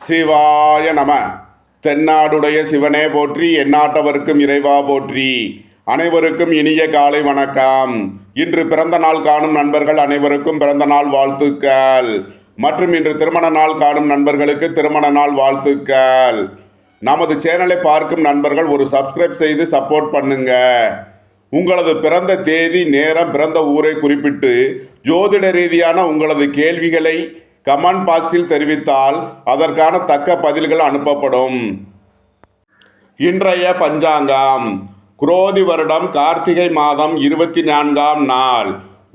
சிவாய நம. தென்னாடுடைய சிவனே போற்றி, எந்நாட்டவர்க்கும் இறைவா போற்றி. அனைவருக்கும் இனிய காலை வணக்கம். இன்று பிறந்த நாள் காணும் நண்பர்கள் அனைவருக்கும் பிறந்த நாள் வாழ்த்துக்கள். மற்றும் இன்று திருமண நாள் காணும் நண்பர்களுக்கு திருமண நாள் வாழ்த்துக்கள். நமது சேனலை பார்க்கும் நண்பர்கள் ஒரு சப்ஸ்கிரைப் செய்து சப்போர்ட் பண்ணுங்க. உங்களது பிறந்த தேதி, நேரம், பிறந்த ஊரை குறிப்பிட்டு ஜோதிட ரீதியான உங்களது கேள்விகளை கமெண்ட் பாக்ஸில் தெரிவித்தால் அதற்கான தக்க பதில்கள் அனுப்பப்படும். இன்றைய பஞ்சாங்கம் குரோதி வருடம் கார்த்திகை மாதம் 24ஆம் நாள்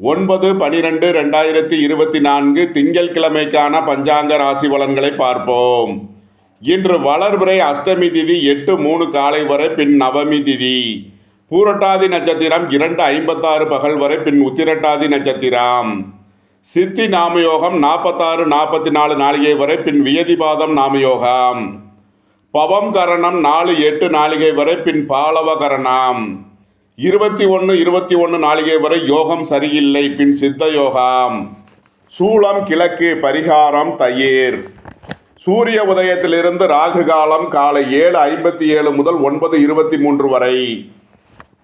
9/12/2024 திங்கட்கிழமைக்கான பஞ்சாங்க ராசி பலன்களை பார்ப்போம். இன்று வளர்பிறை அஷ்டமி திதி 8:03 காலை வரை, பின் நவமி திதி. பூரட்டாதி நட்சத்திரம் 2:56 பகல் வரை, பின் உத்திரட்டாதி நட்சத்திரம். சித்தி நாமயோகம் 46-44 நாளிகை வரை, பின் வியதிபாதம் நாமயோகம். பவம் கரணம் 4-8 நாளிகை வரை, பின் பாலவ கரணம். 21-21 நாளிகை வரை யோகம் சரியில்லை, பின் சித்த யோகம். சூலம் கிழக்கு, பரிகாரம் தயிர். சூரிய உதயத்திலிருந்து ராகு காலம் காலை 7:57 முதல் 9:23 வரை.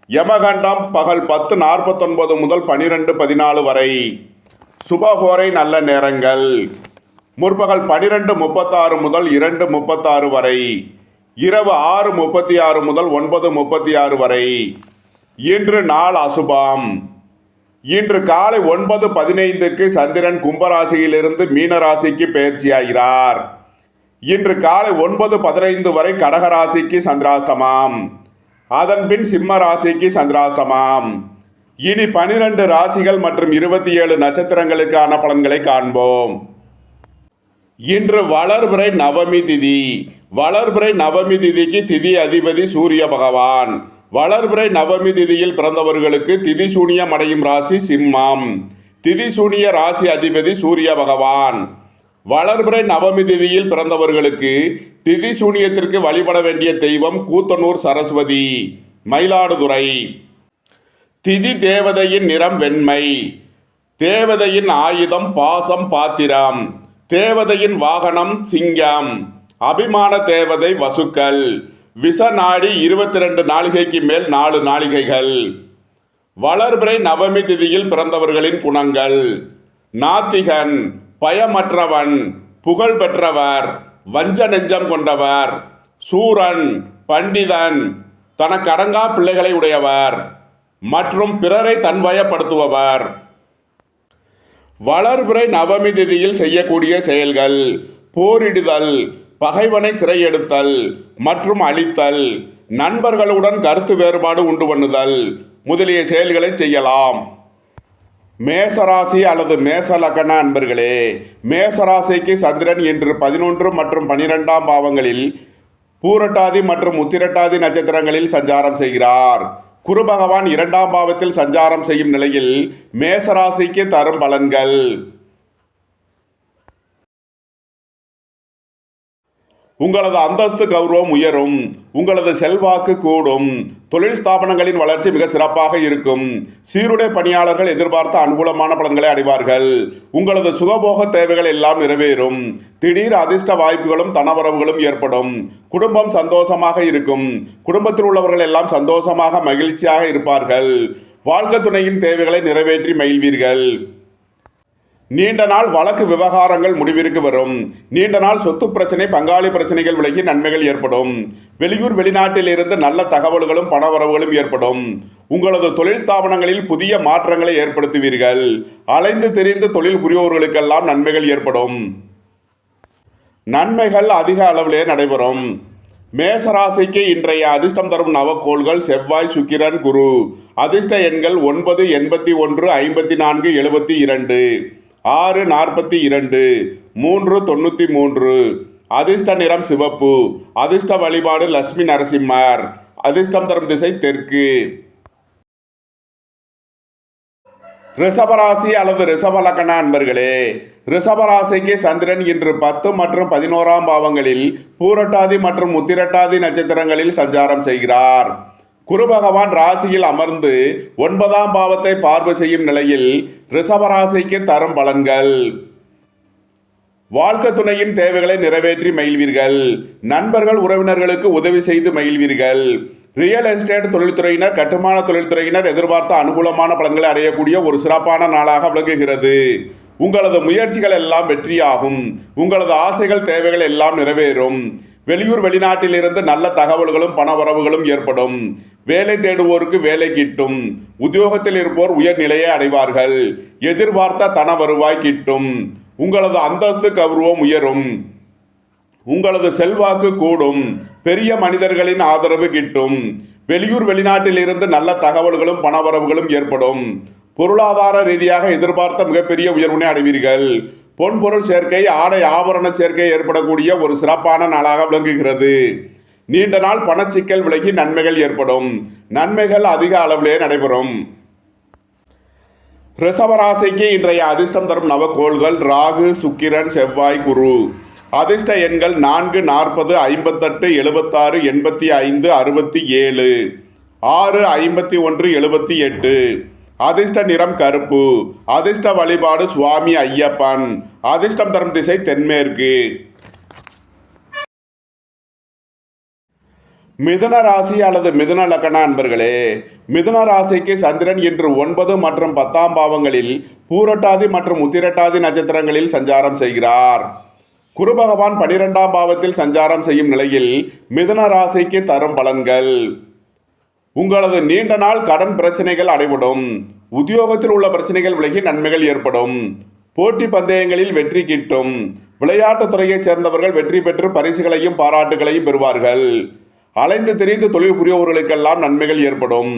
யமகண்டம் பகல் 10:49 முதல் 12:14 வரை. சுபகோரை நல்ல நேரங்கள் முற்பகல் 12:36 முதல் 2:36 வரை. இரவு 6:36 முதல் 9:36 வரை. இன்று நாள் அசுபம். இன்று காலை 9:15க்கு சந்திரன் கும்பராசியிலிருந்து மீனராசிக்கு பெயர்ச்சியாகிறார். இன்று காலை 9:15 வரை கடகராசிக்கு சந்திராஷ்டமம். அதன் பின் சிம்ம ராசிக்கு சந்திராஷ்டமம். இனி 12 ராசிகள் மற்றும் 27 நட்சத்திரங்களுக்கான பலன்களை காண்போம். இன்று வளர்பிறை நவமி திதி. வளர்பிறை நவமி திதிக்கு திதி அதிபதி சூரிய பகவான். வளர்பிறை நவமி திதியில் பிறந்தவர்களுக்கு திதி சூனியம் அடையும் ராசி சிம்மம். திதி சூனிய ராசி அதிபதி சூரிய பகவான். வளர்பிறை நவமி திதியில் பிறந்தவர்களுக்கு திதி சூனியத்திற்கு வழிபட வேண்டிய தெய்வம் கூத்தனூர் சரஸ்வதி, மயிலாடுதுறை. திதி தேவதையின் நிறம் வெண்மை. தேவதையின் ஆயுதம் பாசம் பாத்திரம். தேவதையின் வாகனம் சிங்கம். அபிமான தேவதை வசுக்கள். விஷ நாடி 22 நாளிகைக்கு மேல் 4 நாளிகைகள். வளர்பிறை நவமி திதியில் பிறந்தவர்களின் குணங்கள்: நாத்திகன், பயமற்றவன், புகழ் பெற்றவர், வஞ்ச நெஞ்சம் கொண்டவர். சூரன், பண்டிதன், தனக்கடங்கா பிள்ளைகளை உடையவர் மற்றும் பிறரை தன்வயப்படுத்துபவர். வளர்பிறை நவமி திதியில் செய்யக்கூடிய செயல்கள்: போரிடுதல், பகைவனை சிறையெடுத்தல் மற்றும் அழித்தல், நண்பர்களுடன் கருத்து வேறுபாடு உண்டு பண்ணுதல் முதலிய செயல்களை செய்யலாம். மேசராசி அல்லது மேச லக்ன அன்பர்களே, மேசராசிக்கு சந்திரன் இன்று 11 மற்றும் 12ஆம் பாவங்களில் பூரட்டாதி மற்றும் உத்திரட்டாதி நட்சத்திரங்களில் சஞ்சாரம் செய்கிறார். குரு பகவான் 2ஆம் பாவத்தில் சஞ்சாரம் செய்யும் நிலையில் மேசராசிக்கு தரும் பலன்கள்: உங்களது அந்தஸ்து கௌரவம் உயரும். உங்களது செல்வாக்கு கூடும். தொழில் ஸ்தாபனங்களின் வளர்ச்சி மிக சிறப்பாக இருக்கும். சீருடை பணியாளர்கள் எதிர்பார்த்த அனுகூலமான பலன்களை அடைவார்கள். உங்களது சுகபோக தேவைகள் எல்லாம் நிறைவேறும். திடீர் அதிர்ஷ்ட வாய்ப்புகளும் தனவரவுகளும் ஏற்படும். குடும்பம் சந்தோஷமாக இருக்கும். குடும்பத்தில் உள்ளவர்கள் எல்லாம் சந்தோஷமாக மகிழ்ச்சியாக இருப்பார்கள். வாழ்க்கை துணையின் தேவைகளை நிறைவேற்றி மகிழ்வீர்கள். நீண்ட நாள் வழக்கு விவகாரங்கள் முடிவிற்கு வரும். நீண்ட நாள் சொத்து பிரச்சனை, பங்காளி பிரச்சனைகள் விலகி நன்மைகள் ஏற்படும். வெளியூர் வெளிநாட்டில் இருந்து நல்ல தகவல்களும் பணவரவுகளும் ஏற்படும். உங்களது தொழில் ஸ்தாபனங்களில் புதிய மாற்றங்களை ஏற்படுத்துவீர்கள். அலைந்து திரிந்து தொழில் புரிவோர்களுக்கெல்லாம் நன்மைகள் ஏற்படும். நன்மைகள் அதிக அளவிலே நடைபெறும். மேசராசிக்கு இன்றைய அதிர்ஷ்டம் தரும் நவக்கோள்கள்: செவ்வாய், சுக்கிரன், குரு. அதிர்ஷ்ட எண்கள் 9, 81, 54, 72, 6, 42, 3, 93. அதிர்ஷ்ட நிறம் சிவப்பு. அதிர்ஷ்ட வழிபாடு லட்சுமி நரசிம்மர். அதிர்ஷ்டம் தரும் திசை தெற்கு. ரிஷபராசி அல்லது ரிஷப லக்ன அன்பர்களே, ரிஷபராசிக்கு சந்திரன் இன்று 10 மற்றும் 11ஆம் பாவங்களில் பூரட்டாதி மற்றும் உத்திரட்டாதி நட்சத்திரங்களில் சஞ்சாரம் செய்கிறார். குரு பகவான் ராசியில் அமர்ந்து 9ஆம் பாவத்தை பார்வை செய்யும் நிலையில் ரிஷபராசிக்கு தரும் பலன்கள்: வாழ்க்கை துணையின் தேவைகளை நிறைவேற்றி மகிழ்வீர்கள். நண்பர்கள் உறவினர்களுக்கு உதவி செய்து மகிழ்வீர்கள். ரியல் எஸ்டேட் தொழில்துறையினர், கட்டுமான தொழில்துறையினர் எதிர்பார்த்த அனுகூலமான பலன்களை அடையக்கூடிய ஒரு சிறப்பான நாளாக விளங்குகிறது. உங்களது முயற்சிகள் எல்லாம் வெற்றியாகும். உங்களது ஆசைகள் தேவைகள் எல்லாம் நிறைவேறும். வெளியூர் வெளிநாட்டிலிருந்து நல்ல தகவல்களும் பணவரவுகளும் ஏற்படும். வேலை தேடுவோருக்கு வேலை கிட்டும். உத்தியோகத்தில் இருப்போர் உயர்நிலையை அடைவார்கள். எதிர்பார்த்த தன வருவாய் கிட்டும். உங்களது அந்தஸ்து கௌரவம் உயரும். உங்களது செல்வாக்கு கூடும். பெரிய மனிதர்களின் ஆதரவு கிட்டும். வெளியூர் வெளிநாட்டில் இருந்து நல்ல தகவல்களும் பணவரவுகளும் ஏற்படும். பொருளாதார ரீதியாக எதிர்பார்த்த மிகப்பெரிய உயர்வினை அடைவீர்கள். பொன்பொருள் சேர்க்கை, ஆடை ஆபரண சேர்க்கை ஏற்படக்கூடிய ஒரு சிறப்பான நாளாக விளங்குகிறது. நீண்ட நாள் பணச்சிக்கல் விலகி நன்மைகள் ஏற்படும். நன்மைகள் அதிக அளவிலே நடைபெறும். ரிஷபராசிக்கு இன்றைய அதிர்ஷ்டம் தரும் நவக்கோள்கள் ராகு, சுக்கிரன், செவ்வாய், குரு. அதிர்ஷ்ட எண்கள் 4, 40, 58, 76, 85, 67, 6, 51, 78. அதிர்ஷ்ட நிறம் கருப்பு. அதிர்ஷ்ட வழிபாடு சுவாமி ஐயப்பன். அதிர்ஷ்டம் தரும் திசை தென்மேற்கு. மிதுன ராசி அல்லது மிதுன லக்ன அன்பர்களே, மிதுன ராசிக்கு சந்திரன் இன்று 9 மற்றும் 10ஆம் பாவங்களில் பூரட்டாதி மற்றும் உத்திரட்டாதி நட்சத்திரங்களில் சஞ்சாரம் செய்கிறார். குரு பகவான் 12ஆம் பாவத்தில் சஞ்சாரம் செய்யும் நிலையில் மிதுன ராசிக்கு தரும் பலன்கள்: உங்களது நீண்ட நாள் கடன் பிரச்சனைகள் அடைபடும். உத்தியோகத்தில் உள்ள பிரச்சனைகள் விலகி நன்மைகள் ஏற்படும். போட்டி பந்தயங்களில் வெற்றி கிட்டும். விளையாட்டுத் துறையைச் சேர்ந்தவர்கள் வெற்றி பெற்று பரிசுகளையும் பாராட்டுகளையும் பெறுவார்கள். அலைந்து திரிந்து தொழில் புரியோர்களுக்கெல்லாம் நன்மைகள் ஏற்படும்.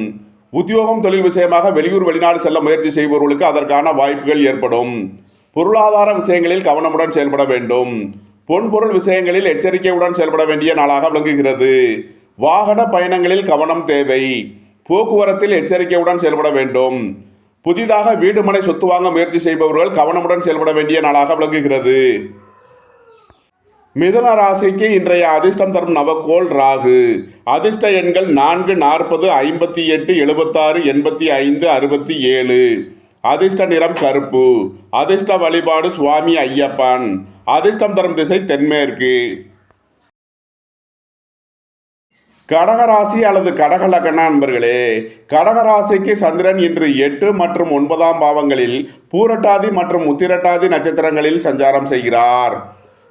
உத்தியோகம் தொழில் விஷயமாக வெளியூர் வெளிநாடு செல்ல முயற்சி செய்பவர்களுக்கு அதற்கான வாய்ப்புகள் ஏற்படும். பொருளாதார விஷயங்களில் கவனமுடன் செயல்பட வேண்டும். பொன்பொருள் விஷயங்களில் எச்சரிக்கையுடன் செயல்பட வேண்டிய நாளாக விளங்குகிறது. வாகன பயணங்களில் கவனம் தேவை. போக்குவரத்தில் எச்சரிக்கையுடன் செயல்பட வேண்டும். புதிதாக வீடு மனை சொத்து வாங்க முயற்சி செய்பவர்கள் கவனமுடன் செயல்பட வேண்டிய நாளாக விளங்குகிறது. மிதுன ராசிக்கு இன்றைய அதிர்ஷ்டம் தரும் நவக்கோள் ராகு. அதிர்ஷ்ட எண்கள் 4, 40, 58, 76, 85, 67. அதிர்ஷ்ட நிறம் கருப்பு. அதிர்ஷ்ட வழிபாடு சுவாமி ஐயப்பன். அதிர்ஷ்டம் தரும் திசை தென்மேற்கு. கடகராசி அல்லது கடக லக்ன அன்பர்களே, கடகராசிக்கு சந்திரன் இன்று 8 மற்றும் 9ஆம் பாவங்களில் பூரட்டாதி மற்றும் உத்திரட்டாதி நட்சத்திரங்களில் சஞ்சாரம் செய்கிறார்.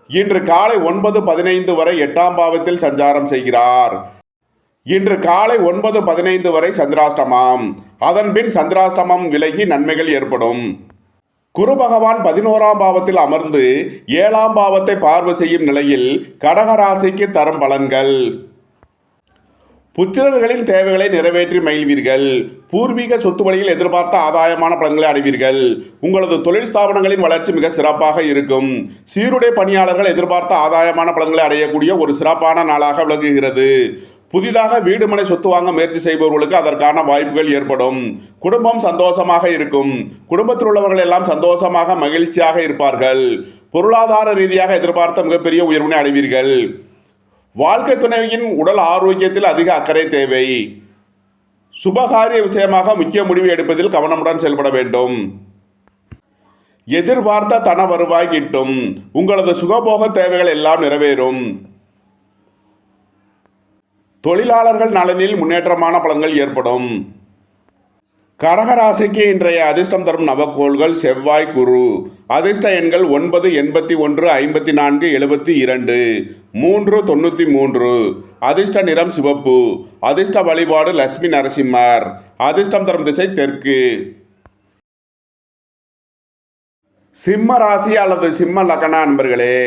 இன்று காலை 9:15 வரை 8ஆம் பாவத்தில் சஞ்சாரம் செய்கிறார். இன்று காலை 9:15 வரை சந்திராஷ்டமம். அதன்பின் சந்திராஷ்டமம் விலகி நன்மைகள் ஏற்படும். குரு பகவான் 11ஆம் பாவத்தில் அமர்ந்து 7ஆம் பாவத்தை பார்வை செய்யும் நிலையில் கடகராசிக்கு தரும் பலன்கள்: புத்திரர்களின் தேவைகளை நிறைவேற்றி மகிழ்வீர்கள். பூர்வீக சொத்து வழியில் எதிர்பார்த்த ஆதாயமான பலன்களை அடைவீர்கள். உங்களது தொழில் ஸ்தாபனங்களின் வளர்ச்சி மிக சிறப்பாக இருக்கும். சீருடை பணியாளர்கள் எதிர்பார்த்த ஆதாயமான பலன்களை அடையக்கூடிய ஒரு சிறப்பான நாளாக விளங்குகிறது. புதிதாக வீடு மனை சொத்து வாங்க முயற்சி செய்பவர்களுக்கு அதற்கான வாய்ப்புகள் ஏற்படும். குடும்பம் சந்தோஷமாக இருக்கும். குடும்பத்தில் உள்ளவர்கள் எல்லாம் சந்தோஷமாக மகிழ்ச்சியாக இருப்பார்கள். பொருளாதார ரீதியாக எதிர்பார்த்த மிகப்பெரிய உயர்வினை அடைவீர்கள். வாழ்க்கை துணையின் உடல் ஆரோக்கியத்தில் அதிக அக்கறை தேவை. சுபகாரிய விஷயமாக முக்கிய முடிவு எடுப்பதில் கவனமுடன் செயல்பட வேண்டும். எதிர்பார்த்த தன வருவாய் கிட்டும். உங்களது சுகபோக தேவைகள் எல்லாம் நிறைவேறும். தொழிலாளர்கள் நலனில் முன்னேற்றமான பலன்கள் ஏற்படும். கடகராசிக்கு இன்றைய அதிர்ஷ்டம் தரும் நவக்கோள்கள் செவ்வாய், குரு. அதிர்ஷ்ட எண்கள் 9, 81, 54, 72, 3, 93. அதிர்ஷ்ட நிறம் சிவப்பு. அதிர்ஷ்ட வழிபாடு லட்சுமி நரசிம்மர். அதிர்ஷ்டம் தரும் திசை தெற்கு. சிம்ம ராசி அல்லது சிம்ம லக்ன அன்பர்களே,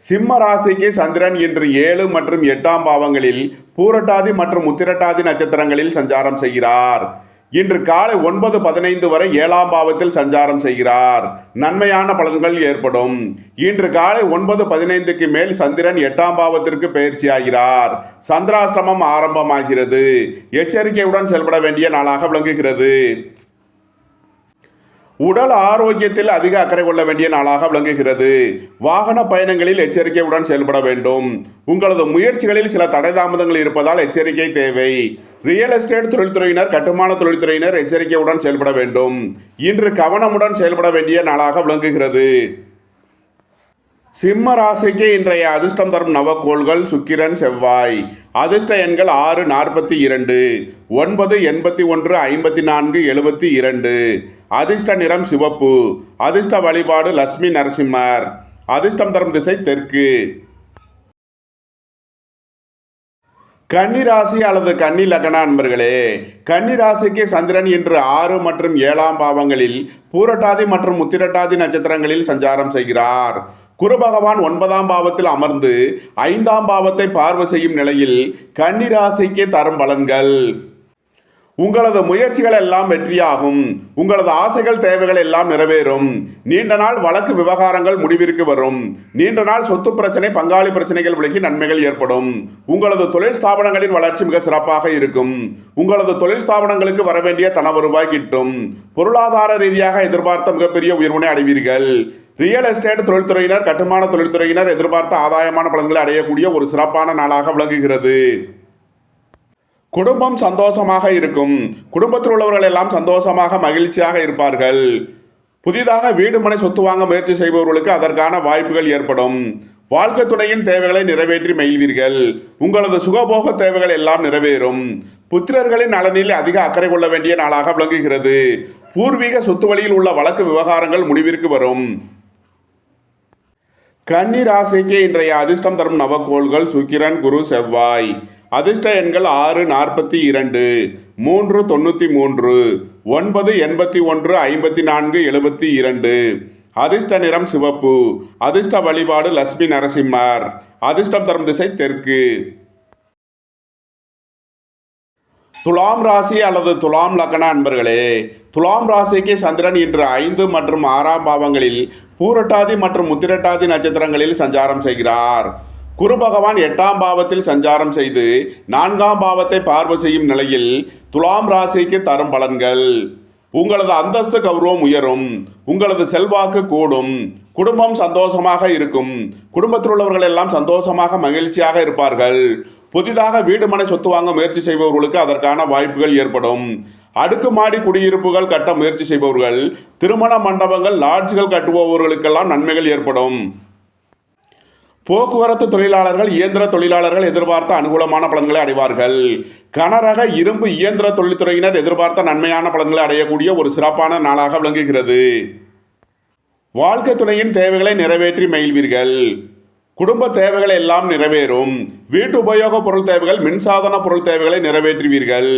சிம்ம ராசிக்கு சந்திரன் இன்று 7 மற்றும் 8ஆம் பாவங்களில் பூரட்டாதி மற்றும் உத்திரட்டாதி நட்சத்திரங்களில் சஞ்சாரம் செய்கிறார். இன்று காலை 9:15 வரை 7ஆம் பாவத்தில் சஞ்சாரம் செய்கிறார். நன்மையான பலன்கள் ஏற்படும். இன்று காலை 9:15க்கு மேல் சந்திரன் 8ஆம் பாவத்திற்கு பயிற்சியாகிறார். சந்திராஷ்டமம் ஆரம்பமாகிறது. எச்சரிக்கையுடன் செயல்பட வேண்டிய நாளாக விளங்குகிறது. உடல் ஆரோக்கியத்தில் அதிக அக்கறை கொள்ள வேண்டிய நாளாக விளங்குகிறது. வாகன பயணங்களில் எச்சரிக்கையுடன் செயல்பட வேண்டும். உங்களது முயற்சிகளில் சில தடை தாமதங்கள் இருப்பதால் எச்சரிக்கை தேவை. ரியல் எஸ்டேட் தொழில்துறையினர், கட்டுமான தொழில்துறையினர் எச்சரிக்கையுடன் செயல்பட வேண்டும். இன்று கவனமுடன் செயல்பட வேண்டிய நாளாக விளங்குகிறது. சிம்ம ராசிக்கு இன்றைய அதிர்ஷ்டம் தரும் நவக்கோள்கள் சுக்கிரன் செவ்வாய். அதிர்ஷ்ட எண்கள் 642, 981, 54, 72. அதிர்ஷ்ட நிறம் சிவப்பு. அதிர்ஷ்ட வழிபாடு லட்சுமி நரசிம்மர். அதிர்ஷ்டம் தரும் திசை தெற்கு. கன்னிராசி அல்லது கன்னி லக்ன அன்பர்களே, கன்னிராசிக்கு சந்திரன் இன்று 6 மற்றும் 7ஆம் பாவங்களில் பூரட்டாதி மற்றும் உத்திரட்டாதி நட்சத்திரங்களில் சஞ்சாரம் செய்கிறார். குரு பகவான் 9ஆம் பாவத்தில் அமர்ந்து 5ஆம் பாவத்தை பார்வை செய்யும் நிலையில் கன்னிராசிக்கு தரும் பலன்கள்: உங்களது முயற்சிகள் எல்லாம் வெற்றியாகும். உங்களது ஆசைகள் தேவைகள் எல்லாம் நிறைவேறும். நீண்ட நாள் வழக்கு விவகாரங்கள் முடிவிற்கு வரும். நீண்ட நாள் சொத்து பிரச்சனை பங்காளி பிரச்சனைகள் விலகி நன்மைகள் ஏற்படும். உங்களது தொழில் ஸ்தாபனங்களின் வளர்ச்சி மிக சிறப்பாக இருக்கும். உங்களது தொழில் ஸ்தாபனங்களுக்கு வரவேண்டிய தன வருவாய் கிட்டும். பொருளாதார ரீதியாக எதிர்பார்த்த மிகப்பெரிய உயர்வினை அடைவீர்கள். ரியல் எஸ்டேட் தொழில்துறையினர், கட்டுமான தொழில்துறையினர் எதிர்பார்த்த ஆதாயமான பலன்களை அடையக்கூடிய ஒரு சிறப்பான நாளாக விளங்குகிறது. குடும்பம் சந்தோஷமாக இருக்கும். குடும்பத்தில் உள்ளவர்கள் எல்லாம் சந்தோஷமாக மகிழ்ச்சியாக இருப்பார்கள். புதிதாக வீடு மனை சொத்து வாங்க முயற்சி செய்பவர்களுக்கு அதற்கான வாய்ப்புகள் ஏற்படும். வாழ்க்கை துணையின் தேவைகளை நிறைவேற்றி மகிழ்வீர்கள். உங்களது சுகபோக தேவைகள் எல்லாம் நிறைவேறும். புத்திரர்களின் நலனில் அதிக அக்கறை கொள்ள வேண்டிய நாளாக விளங்குகிறது. பூர்வீக சொத்து வழியில் உள்ள வழக்கு விவகாரங்கள் முடிவிற்கு வரும். கன்னி ராசிக்கு இன்றைய அதிர்ஷ்டம் தரும் நவக்கோள்கள் சுக்கிரன், குரு, செவ்வாய். அதிர்ஷ்ட எண்கள் 642, 393, 981, 54, 72. அதிர்ஷ்ட நிறம் சிவப்பு. அதிர்ஷ்ட வழிபாடு லட்சுமி நரசிம்மர். அதிர்ஷ்டம் தரும் திசை தெற்கு. துலாம் ராசி அல்லது துலாம் லக்ன அன்பர்களே, துலாம் ராசிக்கு சந்திரன் இன்று 5 மற்றும் 6ஆம் பாவங்களில் பூரட்டாதி மற்றும் உத்திரட்டாதி நட்சத்திரங்களில் சஞ்சாரம் செய்கிறார். குரு பகவான் 8ஆம் பாவத்தில் சஞ்சாரம் செய்து 4ஆம் பாவத்தை பார்வை செய்யும் நிலையில் துலாம் ராசிக்கு தரும் பலன்கள்: உங்களது அந்தஸ்து கௌரவம் உயரும். உங்களது செல்வாக்கு கூடும். குடும்பம் சந்தோஷமாக இருக்கும். குடும்பத்தில் உள்ளவர்கள் எல்லாம் சந்தோஷமாக மகிழ்ச்சியாக இருப்பார்கள். புதிதாக வீடு மனை சொத்து வாங்க முயற்சி செய்பவர்களுக்கு அதற்கான வாய்ப்புகள் ஏற்படும். அடுக்குமாடி குடியிருப்புகள் கட்ட முயற்சி செய்பவர்கள், திருமண மண்டபங்கள், லாட்ஜ்கள் கட்டுபவர்களுக்கெல்லாம் நன்மைகள் ஏற்படும். போக்குவரத்து தொழிலாளர்கள், இயந்திர தொழிலாளர்கள் எதிர்பார்த்த அனுகூலமான பலன்களை அடைவார்கள். கனரக, இரும்பு, இயந்திர தொழில்துறையினர் எதிர்பார்த்த நன்மையான பலன்களை அடையக்கூடிய ஒரு சிறப்பான நாளாக விளங்குகிறது. வாழ்க்கை துணையின் தேவைகளை நிறைவேற்றி மகிழ்வீர்கள். குடும்ப தேவைகள் எல்லாம் நிறைவேறும். வீட்டு உபயோக பொருள் தேவைகள், மின்சாதன பொருள் தேவைகளை நிறைவேற்றுவீர்கள்.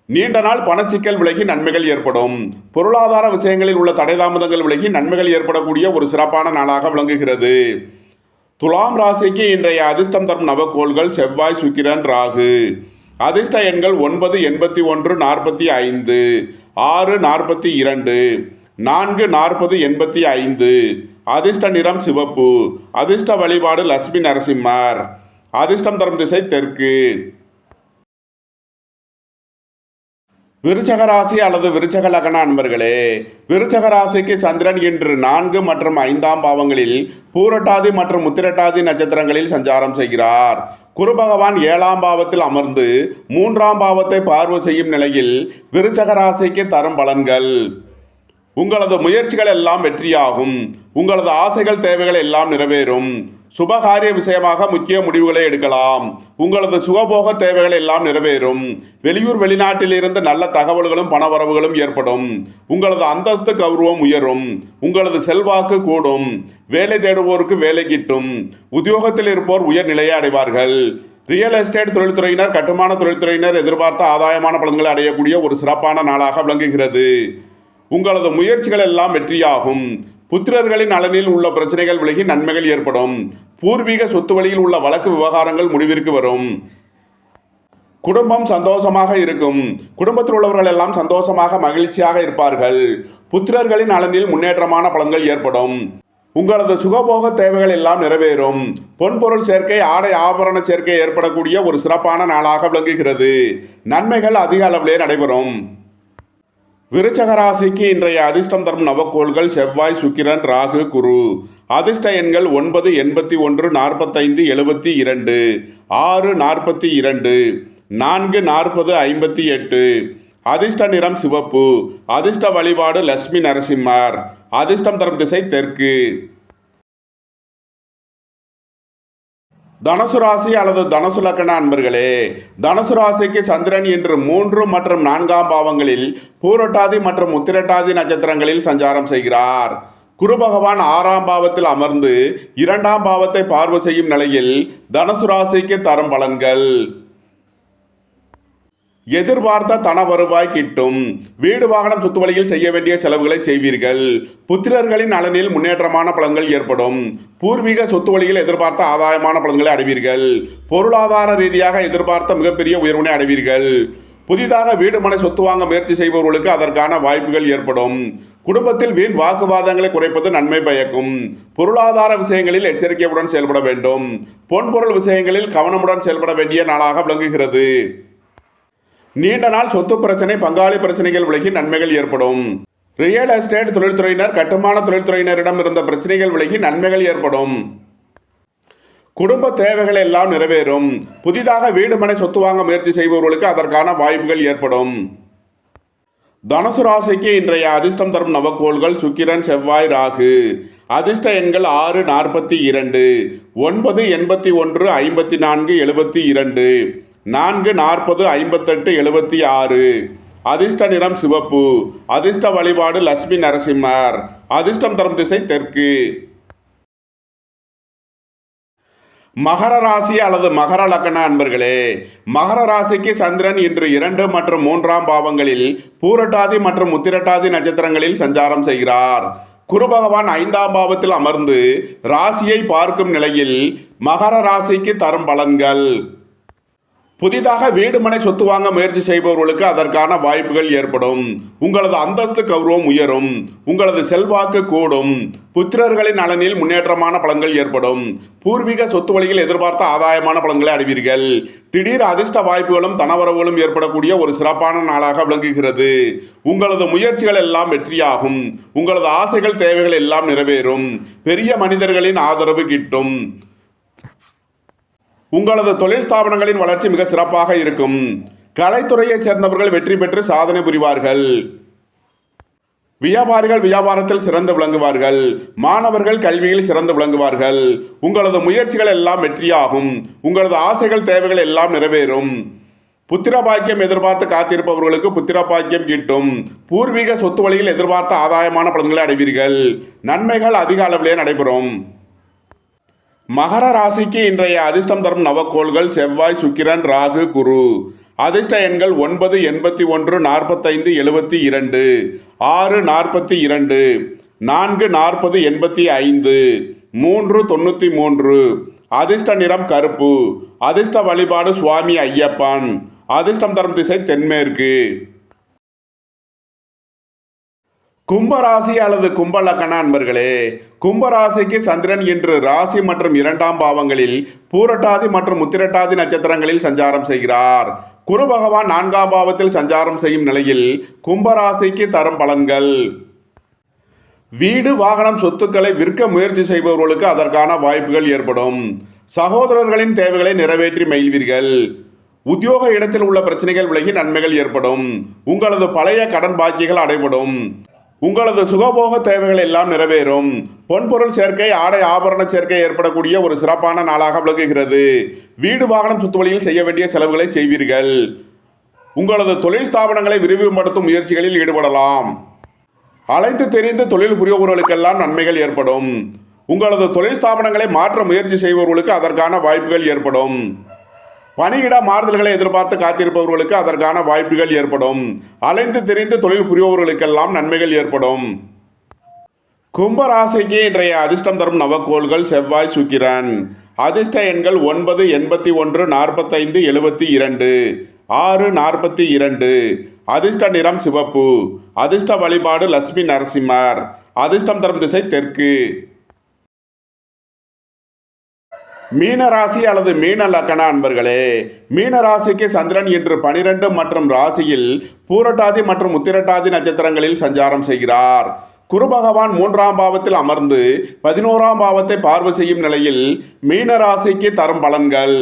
நீண்ட நாள் பணச்சிக்கல் விலகி நன்மைகள் ஏற்படும். பொருளாதார விஷயங்களில் உள்ள தடை தாமதங்கள் விலகி நன்மைகள் ஏற்படக்கூடிய ஒரு சிறப்பான நாளாக விளங்குகிறது. துலாம் ராசிக்கு இன்றைய அதிர்ஷ்டம் தரும் நவக்கோள்கள் செவ்வாய், சுக்கிரன், ராகு. அதிர்ஷ்ட எண்கள் 9, 81, 45, 6, 42, 4, 40, 85. அதிர்ஷ்ட நிறம் சிவப்பு. அதிர்ஷ்ட வழிபாடு லட்சுமி நரசிம்மர். அதிர்ஷ்டம் தரும் திசை தெற்கு. விருச்சக ராசி அல்லது விருச்சக லக்ன அன்பர்களே, விருச்சக ராசிக்கு சந்திரன் இன்று 4 மற்றும் 5ஆம் பாவங்களில் பூரட்டாதி மற்றும் உத்திரட்டாதி நட்சத்திரங்களில் சஞ்சாரம் செய்கிறார். குரு பகவான் 7ஆம் பாவத்தில் அமர்ந்து 3ஆம் பாவத்தை பார்வை செய்யும் நிலையில் விருச்சக ராசிக்கு தரும் பலன்கள்: உங்களது முயற்சிகள் எல்லாம் வெற்றியாகும். உங்களது ஆசைகள் தேவைகள் எல்லாம் நிறைவேறும். சுபகாரிய விஷயமாக முக்கிய முடிவுகளை எடுக்கலாம். உங்களது சுகபோக தேவைகள் எல்லாம் நிறைவேறும். வெளியூர் வெளிநாட்டிலிருந்து நல்ல தகவல்களும் பணவரவுகளும் ஏற்படும். உங்களது அந்தஸ்து கௌரவம் உயரும். உங்களது செல்வாக்கு கூடும். வேலை தேடுவோருக்கு வேலை கிட்டும். உத்தியோகத்தில் இருப்போர் உயர் நிலையை அடைவார்கள். ரியல் எஸ்டேட் தொழில்துறையினர், கட்டுமான தொழில்துறையினர் எதிர்பார்த்த ஆதாயமான பலன்களை அடையக்கூடிய ஒரு சிறப்பான நாளாக விளங்குகிறது. உங்களது முயற்சிகள் எல்லாம் வெற்றியாகும். புத்திரர்களின் நலனில் உள்ள பிரச்சனைகள் விலகி நன்மைகள் ஏற்படும். பூர்வீக சொத்து வழியில் உள்ள வழக்கு விவகாரங்கள் முடிவிற்கு வரும். குடும்பம் சந்தோஷமாக இருக்கும். குடும்பத்தில் உள்ளவர்கள் எல்லாம் சந்தோஷமாக மகிழ்ச்சியாக இருப்பார்கள். புத்திரர்களின் நலனில் முன்னேற்றமான பலன்கள் ஏற்படும். உங்களது சுகபோக தேவைகள் எல்லாம் நிறைவேறும். பொன்பொருள் சேர்க்கை, ஆடை ஆபரண சேர்க்கை ஏற்படக்கூடிய ஒரு சிறப்பான நாளாக விளங்குகிறது. நன்மைகள் அதிக அளவிலே நடைபெறும். விருச்சக ராசிக்கு இன்றைய அதிர்ஷ்டம் தரும் நவக்கோள்கள் செவ்வாய், சுக்கிரன், ராகு, குரு. அதிர்ஷ்ட எண்கள் 9, 81, 45, 72, 6, 42, 4, 40, 58. அதிர்ஷ்ட நிறம் சிவப்பு. அதிர்ஷ்ட வழிபாடு லட்சுமி நரசிம்மர். அதிர்ஷ்டம் தரும் திசை தெற்கு. தனுசு ராசி அல்லது தனுசு லக்கண அன்பர்களே, தனுசு ராசிக்கு சந்திரன் இன்று 3 மற்றும் 4ஆம் பாவங்களில் பூரட்டாதி மற்றும் உத்திரட்டாதி நட்சத்திரங்களில் சஞ்சாரம் செய்கிறார். குரு பகவான் 6ஆம் பாவத்தில் அமர்ந்து 2ஆம் பாவத்தை பார்வை செய்யும் நிலையில் தனுசு ராசிக்கு தரும் பலன்கள்: எதிர்பார்த்த தன வருவாய் கிட்டும். வீடு வாகனம் சொத்து வழியில் செய்ய வேண்டிய செலவுகளை செய்வீர்கள். புத்திரர்களின் நலனில் முன்னேற்றமான பலன்கள் ஏற்படும். பூர்வீக சொத்து வழியில் எதிர்பார்த்த ஆதாயமான பலன்களை அடைவீர்கள். பொருளாதார ரீதியாக எதிர்பார்த்த மிகப்பெரிய உயர்வினை அடைவீர்கள். புதிதாக வீடு மனை சொத்து வாங்க முயற்சி செய்பவர்களுக்கு அதற்கான வாய்ப்புகள் ஏற்படும். குடும்பத்தில் வீண் வாக்குவாதங்களை குறைப்பது நன்மை பயக்கும். பொருளாதார விஷயங்களில் எச்சரிக்கையுடன் செயல்பட வேண்டும். பொன்பொருள் விஷயங்களில் கவனமுடன் செயல்பட வேண்டிய நாளாக விளங்குகிறது. நீண்ட நாள் சொத்து பிரச்சனை, பங்காளி பிரச்சனைகள் விலகி நன்மைகள் ஏற்படும். ரியல் எஸ்டேட் தொழில்துறையினர், கட்டுமான தொழில்துறையினரிடம் இருந்த பிரச்சனைகள் விலகி நன்மைகள் ஏற்படும். குடும்ப தேவைகள் எல்லாம் நிறைவேறும். புதிதாக வீடு மனை சொத்து வாங்க முயற்சி செய்பவர்களுக்கு அதற்கான வாய்ப்புகள் ஏற்படும். தனுசு ராசிக்கு இன்றைய அதிர்ஷ்டம் தரும் நவக்கோள்கள் சுக்கிரன், செவ்வாய், ராகு. அதிர்ஷ்ட எண்கள் 6, 42, 9, 81, 54, 72, 4, 40, 58, 76. அதிர்ஷ்ட நிறம் சிவப்பு. அதிர்ஷ்ட வழிபாடு லட்சுமி நரசிம்மர். அதிர்ஷ்டம் தரும் திசை தெற்கு. மகர ராசி அல்லது மகர லக்கண அன்பர்களே, மகர ராசிக்கு சந்திரன் இன்று 2 மற்றும் 3ஆம் பாவங்களில் பூரட்டாதி மற்றும் உத்திரட்டாதி நட்சத்திரங்களில் சஞ்சாரம் செய்கிறார். குரு பகவான் 5ஆம் பாவத்தில் அமர்ந்து ராசியை பார்க்கும் நிலையில் மகர ராசிக்கு தரும் பலன்கள்: புதிதாக வீடு மனை சொத்து வாங்க முயற்சி செய்பவர்களுக்கு அதற்கான வாய்ப்புகள் ஏற்படும். உங்களது அந்தஸ்து கௌரவம் உயரும். உங்களது செல்வாக்கு கூடும். புத்திரர்களின் நலனில் முன்னேற்றமான பலன்கள் ஏற்படும். பூர்வீக சொத்து வழியில் எதிர்பார்த்த ஆதாயமான பலன்களை அடைவீர்கள். திடீர் அதிர்ஷ்ட வாய்ப்புகளும் தனவரவுகளும் ஏற்படக்கூடிய ஒரு சிறப்பான நாளாக விளங்குகிறது. உங்களது முயற்சிகள் எல்லாம் வெற்றியாகும். உங்களது ஆசைகள் தேவைகள் எல்லாம் நிறைவேறும். பெரிய மனிதர்களின் ஆதரவு கிட்டும். உங்களது தொழில் ஸ்தாபனங்களின் வளர்ச்சி மிக சிறப்பாக இருக்கும். கலைத்துறையைச் சேர்ந்தவர்கள் வெற்றி பெற்று சாதனை புரிவார்கள். வியாபாரிகள் வியாபாரத்தில் சிறந்து விளங்குவார்கள். மாணவர்கள் கல்வியில் சிறந்து விளங்குவார்கள். உங்களது முயற்சிகள் எல்லாம் வெற்றியாகும். உங்களது ஆசைகள் தேவைகள் எல்லாம் நிறைவேறும். புத்திர பாக்கியம் எதிர்பார்த்து காத்திருப்பவர்களுக்கு புத்திர பாக்கியம் கிட்டும். பூர்வீக சொத்து வழியில் எதிர்பார்த்த ஆதாயமான பலன்களை அடைவீர்கள். நன்மைகள் அதிக அளவிலே நடைபெறும். மகர ராசிக்கு இன்றைய அதிர்ஷ்டம் தரும் நவக்கோள்கள் செவ்வாய், சுக்கிரன், ராகு, குரு. அதிர்ஷ்ட எண்கள் 9, 81, 45, 72, 6, 42, 4, 40, 85, 3, 93. அதிர்ஷ்ட நிறம் கருப்பு. அதிர்ஷ்ட வழிபாடு சுவாமி ஐயப்பன். அதிர்ஷ்டம் தரும் திசை தென்மேற்கு. கும்பராசி அல்லது கும்பலக்கண அன்பர்களே, கும்பராசிக்கு சந்திரன் இன்று ராசி மற்றும் 2ஆம் பாவங்களில் பூரட்டாதி மற்றும் உத்திரட்டாதி நட்சத்திரங்களில் சஞ்சாரம் செய்கிறார். குரு பகவான் 4ஆம் பாவத்தில் சஞ்சாரம் செய்யும் நிலையில் கும்பராசிக்கு தரும் பலன்கள்: வீடு வாகனம் சொத்துக்களை விற்க முயற்சி செய்பவர்களுக்கு அதற்கான வாய்ப்புகள் ஏற்படும். சகோதரர்களின் தேவைகளை நிறைவேற்றி மகிழ்வீர்கள். உத்தியோக இடத்தில் உள்ள பிரச்சனைகள் விலகி நன்மைகள் ஏற்படும். உங்களது பழைய கடன் பாக்கிகள் அடைபடும். உங்களது சுகபோக தேவைகள் எல்லாம் நிறைவேறும். பொன்பொருள் சேர்க்கை, ஆடை ஆபரண சேர்க்கை ஏற்படக்கூடிய ஒரு சிறப்பான நாளாக விளங்குகிறது. வீடு வாகனம் சொத்து வழியில் செய்ய வேண்டிய செலவுகளை செய்வீர்கள். உங்களது தொழில் ஸ்தாபனங்களை விரிவுபடுத்தும் முயற்சிகளில் ஈடுபடலாம். அலைந்து தெரிந்து தொழில் புரிபவர்களுக்கெல்லாம் நன்மைகள் ஏற்படும். உங்களது தொழில் ஸ்தாபனங்களை மாற்ற முயற்சி செய்பவர்களுக்கு அதற்கான வாய்ப்புகள் ஏற்படும். பணியிட மாறுதல்களை எதிர்பார்த்து காத்திருப்பவர்களுக்கு அதற்கான வாய்ப்புகள் ஏற்படும். அலைந்து தெரிந்து தொழில் புரிபவர்களுக்கெல்லாம் நன்மைகள் ஏற்படும். கும்பராசிக்கு இன்றைய அதிர்ஷ்டம் தரும் நவக்கோள்கள் செவ்வாய், சுக்கிரன். அதிர்ஷ்ட எண்கள் 9, 81, 45, 72, 6, 42. அதிர்ஷ்ட நிறம் சிவப்பு. அதிர்ஷ்ட வழிபாடு லட்சுமி நரசிம்மர். அதிர்ஷ்டம் தரும் திசை தெற்கு. மீனராசி அல்லது மீன லக்கண அன்பர்களே, மீனராசிக்கு சந்திரன் இன்று 12 மற்றும் ராசியில் பூரட்டாதி மற்றும் உத்திரட்டாதி நட்சத்திரங்களில் சஞ்சாரம் செய்கிறார். குரு பகவான் 3ஆம் பாவத்தில் அமர்ந்து 11ஆம் பாவத்தை பார்வை செய்யும் நிலையில் மீனராசிக்கு தரும் பலன்கள்: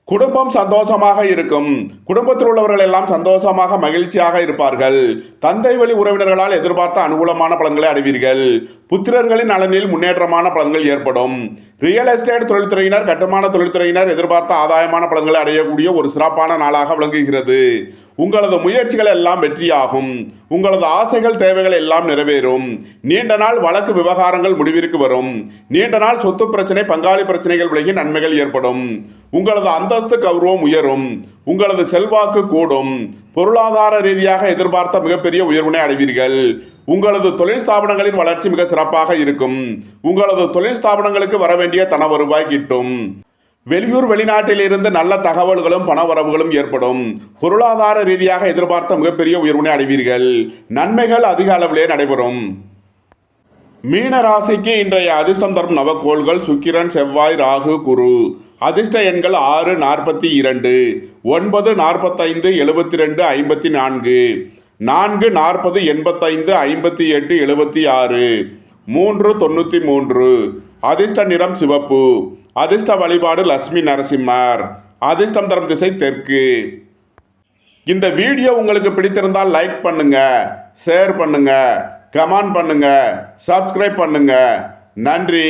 குடும்பம் சந்தோஷமாக இருக்கும். குடும்பத்தில் உள்ளவர்கள் எல்லாம் சந்தோஷமாக மகிழ்ச்சியாக இருப்பார்கள். தந்தை வழி உறவினர்களால் எதிர்பார்த்த அனுகூலமான பலன்களை அடைவீர்கள். புத்திரர்களின் நலனில் முன்னேற்றமான பலன்கள் ஏற்படும். ரியல் எஸ்டேட் தொழில்துறையினர், கட்டுமான தொழில்துறையினர் எதிர்பார்த்த ஆதாயமான பலன்களை அடையக்கூடிய ஒரு சிறப்பான நாளாக விளங்குகிறது. உங்களது முயற்சிகள் எல்லாம் வெற்றியாகும். உங்களது ஆசைகள், தேவைகள் எல்லாம் நிறைவேறும். நீண்ட நாள் வழக்கு விவகாரங்கள் முடிவிற்கு வரும். நீண்ட நாள் சொத்து பிரச்சனை, பங்காளி பிரச்சனைகள் விலகி நன்மைகள் ஏற்படும். உங்களது அந்தஸ்து, கௌரவம் உயரும். உங்களது செல்வாக்கு கூடும். பொருளாதார ரீதியாக எதிர்பார்த்த மிகப்பெரிய உயர்வினை அடைவீர்கள். உங்களது தொழில் ஸ்தாபனங்களின் வளர்ச்சி மிக சிறப்பாக இருக்கும். உங்களது தொழில் ஸ்தாபனங்களுக்கு வர வேண்டிய தன வருவாய் கிட்டும். வெளியூர், வெளிநாட்டில் இருந்து நல்ல தகவல்களும் பணவரவுகளும் ஏற்படும். பொருளாதார ரீதியாக எதிர்பார்த்த மிகப்பெரிய உயர்வினை அடைவீர்கள். நன்மைகள் அதிக அளவிலே நடைபெறும். மீன ராசிக்கு இன்றைய அதிர்ஷ்டம் தரும் நவக்கோள்கள் சுக்கிரன், செவ்வாய், ராகு, குரு. அதிர்ஷ்ட எண்கள் 6, 42, 9, 45, 72, 54, 4, 40, 85, 58, 76, 3, 93. அதிர்ஷ்ட நிறம் சிவப்பு. அதிர்ஷ்ட வழிபாடு லட்சுமி நரசிம்மர். அதிர்ஷ்டம் தரும் திசை தெற்கு. இந்த வீடியோ உங்களுக்கு பிடித்திருந்தால் லைக் பண்ணுங்க, ஷேர் பண்ணுங்க, கமெண்ட் பண்ணுங்க, சப்ஸ்கிரைப் பண்ணுங்க. நன்றி,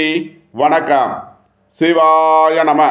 வணக்கம். சிவாய நம.